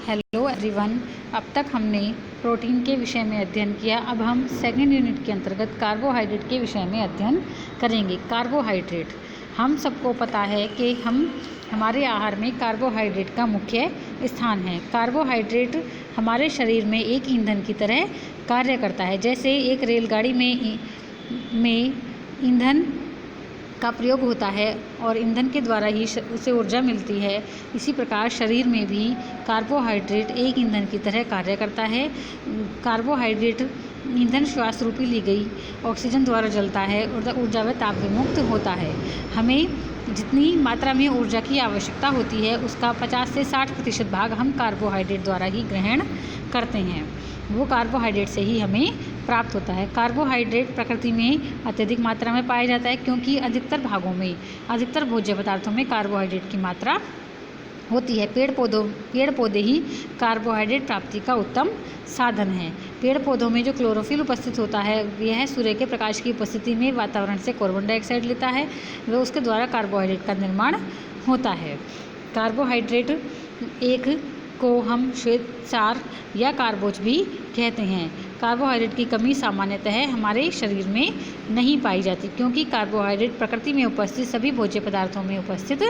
Hello everyone. अब तक हमने प्रोटीन के विषय में अध्ययन किया। अब हम सेकंड यूनिट के अंतर्गत कार्बोहाइड्रेट के विषय में अध्ययन करेंगे। कार्बोहाइड्रेट हम सबको पता है कि हमारे आहार में कार्बोहाइड्रेट का मुख्य स्थान है। कार्बोहाइड्रेट हमारे शरीर में एक ईंधन की तरह कार्य करता है। जैसे एक रेलगाड़ी में ईंधन का प्रयोग होता है और ईंधन के द्वारा ही उसे ऊर्जा मिलती है, इसी प्रकार शरीर में भी कार्बोहाइड्रेट एक ईंधन की तरह कार्य करता है। कार्बोहाइड्रेट ईंधन श्वास रूपी ली गई ऑक्सीजन द्वारा जलता है और ऊर्जा व ताप विमुक्त होता है। हमें जितनी मात्रा में ऊर्जा की आवश्यकता होती है उसका 50 से 60% भाग हम कार्बोहाइड्रेट द्वारा ही ग्रहण करते हैं। वो कार्बोहाइड्रेट से ही हमें प्राप्त होता है। कार्बोहाइड्रेट प्रकृति में अत्यधिक मात्रा में पाया जाता है क्योंकि अधिकतर भोज्य पदार्थों में कार्बोहाइड्रेट की मात्रा होती है। पेड़ पौधे ही कार्बोहाइड्रेट प्राप्ति का उत्तम साधन है। पेड़ पौधों में जो क्लोरोफिल उपस्थित होता है यह सूर्य के प्रकाश की उपस्थिति में वातावरण से कार्बन डाइऑक्साइड लेता है व उसके द्वारा कार्बोहाइड्रेट का निर्माण होता है। कार्बोहाइड्रेट एक को हम श्वेतसार या कार्बोज भी कहते हैं। कार्बोहाइड्रेट की कमी सामान्यतः हमारे शरीर में नहीं पाई जाती क्योंकि कार्बोहाइड्रेट प्रकृति में उपस्थित सभी भोज्य पदार्थों में उपस्थित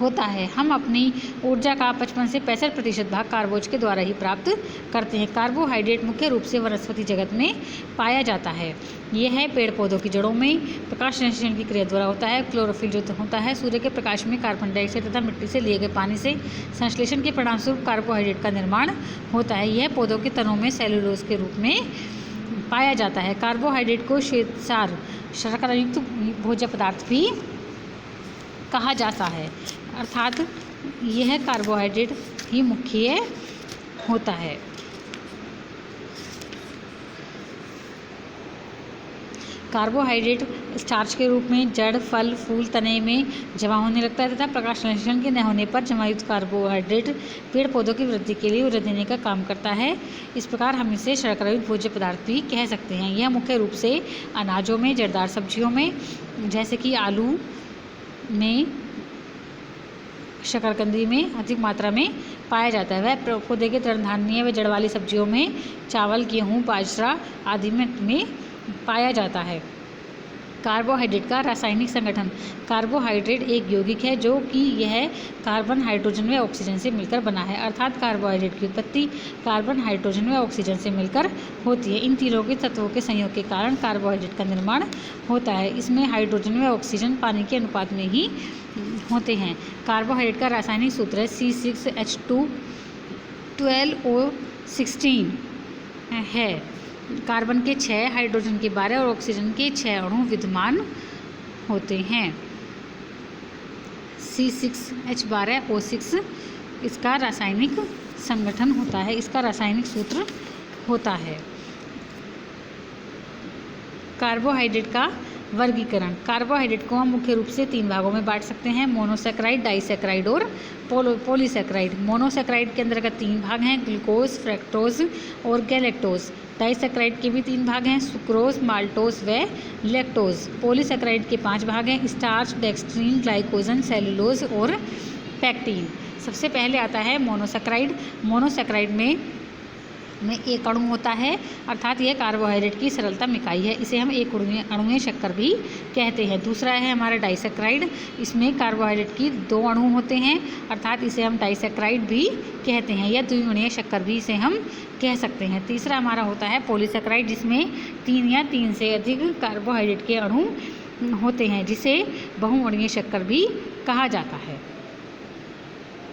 होता है। हम अपनी ऊर्जा का 55 से 65% भाग कार्बोज के द्वारा ही प्राप्त करते हैं। कार्बोहाइड्रेट मुख्य रूप से वनस्पति जगत में पाया जाता है। यह है पेड़ पौधों की जड़ों में प्रकाश संश्लेषण की क्रिया द्वारा होता है। क्लोरोफिल जो होता है सूर्य के प्रकाश में कार्बन डाइऑक्साइड तथा मिट्टी से लिए गए पानी से संश्लेषण के परिणामस्वरूप कार्बोहाइड्रेट का निर्माण होता है। यह पौधों के तनों में सेलुलोज के रूप में पाया जाता है। कार्बोहाइड्रेट को श्वेतसार शर्करायुक्त भोज्य पदार्थ भी कहा जाता है, अर्थात यह कार्बोहाइड्रेट ही मुख्य होता है। कार्बोहाइड्रेट स्टार्च के रूप में जड़, फल, फूल, तने में जमा होने लगता है तथा प्रकाश संश्लेषण के न होने पर जमायुक्त कार्बोहाइड्रेट पेड़ पौधों की वृद्धि के लिए ऊर्जा देने का काम करता है। इस प्रकार हम इसे शर्करायुक्त भोज्य पदार्थ भी कह सकते हैं। यह मुख्य रूप से अनाजों में, जड़दार सब्जियों में जैसे कि आलू में, शकरकंदी में अधिक मात्रा में पाया जाता है। वह पौधे के तृणधान्य व जड़ वाली सब्जियों में चावल, गेहूँ, बाजरा आदि में पाया जाता है। कार्बोहाइड्रेट का रासायनिक संगठन। कार्बोहाइड्रेट एक यौगिक है जो कि यह कार्बन, हाइड्रोजन व ऑक्सीजन से मिलकर बना है, अर्थात कार्बोहाइड्रेट की उत्पत्ति कार्बन, हाइड्रोजन व ऑक्सीजन से मिलकर होती है। इन तीनों के तत्वों के संयोग के कारण कार्बोहाइड्रेट का निर्माण होता है। इसमें हाइड्रोजन व ऑक्सीजन पानी के अनुपात में ही होते हैं। कार्बोहाइड्रेट का रासायनिक सूत्र है C6H12O16 है। कार्बन के 6, हाइड्रोजन के 12 और ऑक्सीजन के 6 अणु विद्यमान होते हैं। C6H12O6 इसका रासायनिक संगठन होता है, इसका रासायनिक सूत्र होता है। कार्बोहाइड्रेट का वर्गीकरण। कार्बोहाइड्रेट को हम मुख्य रूप से 3 भागों में बांट सकते हैं: मोनोसैकेराइड, डाइसैकेराइड और पॉलीसैकेराइड। मोनोसैकेराइड के अंतर्गत 3 भाग हैं: ग्लूकोज, फ्रक्टोज और गैलेक्टोज। डाइसैकेराइड के भी 3 भाग हैं: सुक्रोज, माल्टोज व लैक्टोज। पॉलीसैकेराइड के 5 भाग हैं: स्टार्च, डेक्स्ट्रीन, ग्लाइकोजन, सेलुलोज और पैक्टीन। सबसे पहले आता है मोनोसैकेराइड। मोनोसैकेराइड में एक अणु होता है, अर्थात यह कार्बोहाइड्रेट की सरलतम इकाई है। इसे हम एक अणुए शक्कर भी कहते हैं। दूसरा है हमारा डाइसैकेराइड। इसमें कार्बोहाइड्रेट की 2 अणु होते हैं, अर्थात इसे हम डाइसैकेराइड भी कहते हैं या द्विअणुईय शक्कर भी इसे हम कह सकते हैं। तीसरा हमारा होता है पॉलीसैकेराइड, जिसमें 3 या 3 से अधिक कार्बोहाइड्रेट के अणु होते हैं, जिसे बहुअणुईय शक्कर भी कहा जाता है।